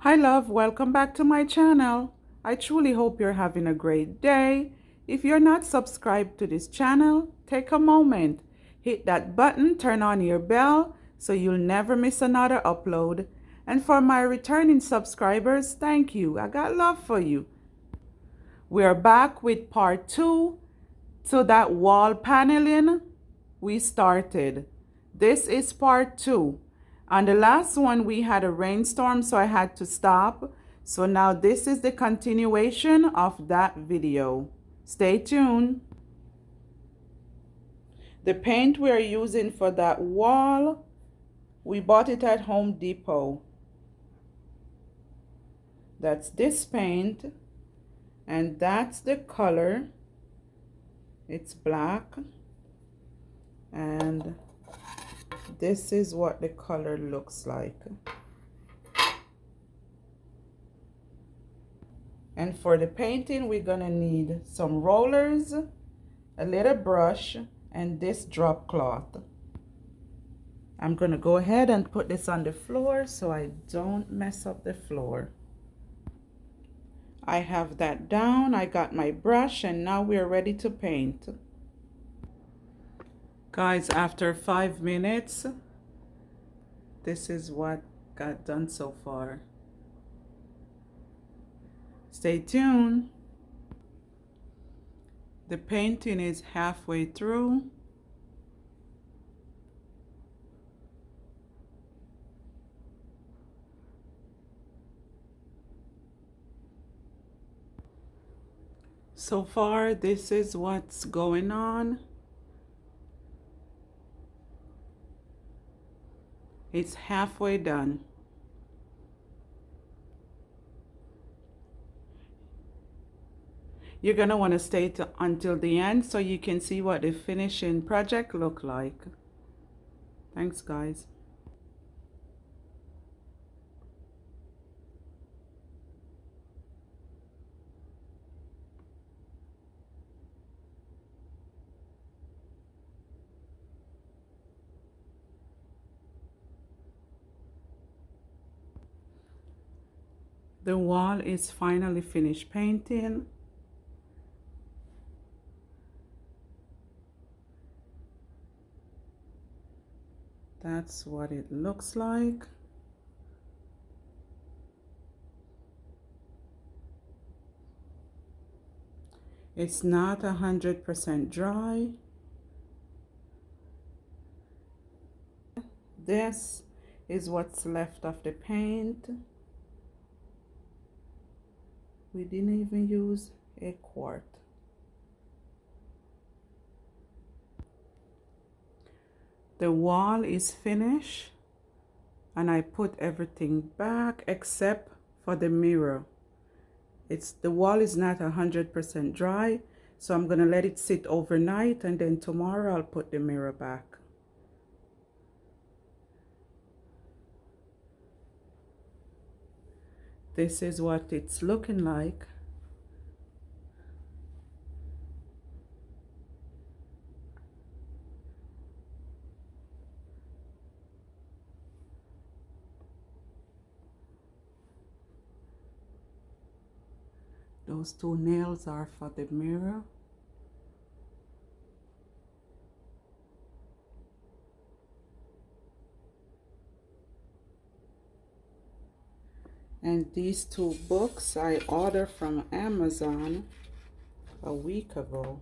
Hi love, welcome back to my channel. I truly hope you're having a great day. If you're not subscribed to this channel, take a moment, hit that button, turn on your bell so you'll never miss another upload. And for my returning subscribers, thank you. I got love for you. We're back with part 2 to that wall paneling we started. This is part 2. On the last one, we had a rainstorm, so I had to stop. So now this is the continuation of that video. Stay tuned. The paint we are using for that wall, we bought it at Home Depot. That's this paint, and that's the color. It's black, and this is what the color looks like. And for the painting, we're gonna need some rollers, a little brush, and this drop cloth. I'm gonna go ahead and put this on the floor so I don't mess up the floor. I have that down, I got my brush, and now we're ready to paint. Guys, after 5 minutes, this is what got done so far. Stay tuned. The painting is halfway through. So far, this is what's going on. It's halfway done. You're going to want to stay until the end so you can see what the finishing project look like. Thanks, guys. The wall is finally finished painting. That's what it looks like. It's not 100% dry. This is what's left of the paint. We didn't even use a quart. The wall is finished, and I put everything back except for the mirror. The wall is not 100% dry, so I'm gonna let it sit overnight, and then tomorrow I'll put the mirror back. This is what it's looking like. Those two nails are for the mirror. And these two books I ordered from Amazon a week ago.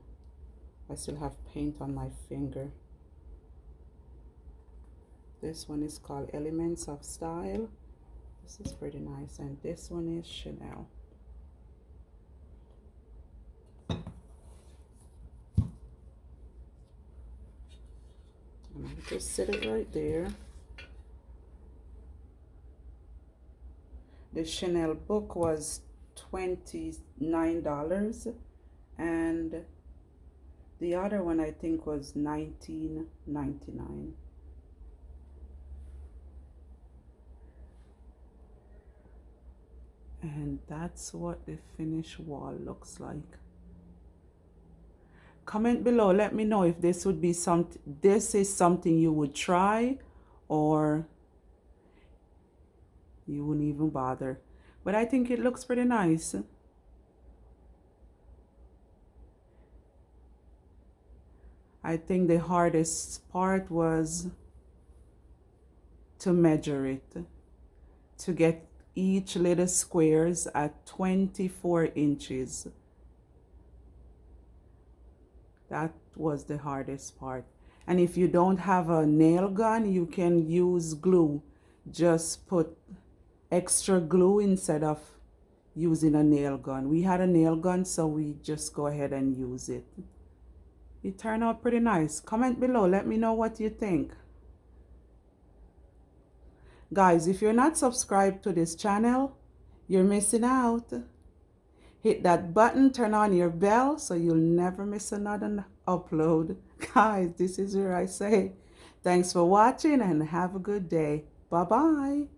I still have paint on my finger. This one is called Elements of Style. This is pretty nice. And this one is Chanel. And I'll just set it right there. The Chanel book was $29, and the other one I think was $19.99. And that's what the finished wall looks like. Comment below, let me know if this would be this is something you would try, or you wouldn't even bother. but I think it looks pretty nice. I think the hardest part was to measure it, to get each little squares at 24 inches. That was the hardest part. And if you don't have a nail gun, you can use glue. Just put extra glue instead of using a nail gun. We had a nail gun, so we just go ahead and use it. It turned out pretty nice. Comment below, let me know what you think. Guys, if you're not subscribed to this channel, you're missing out. Hit that button, turn on your bell so you'll never miss another upload. Guys, this is where I say thanks for watching and have a good day. Bye-bye.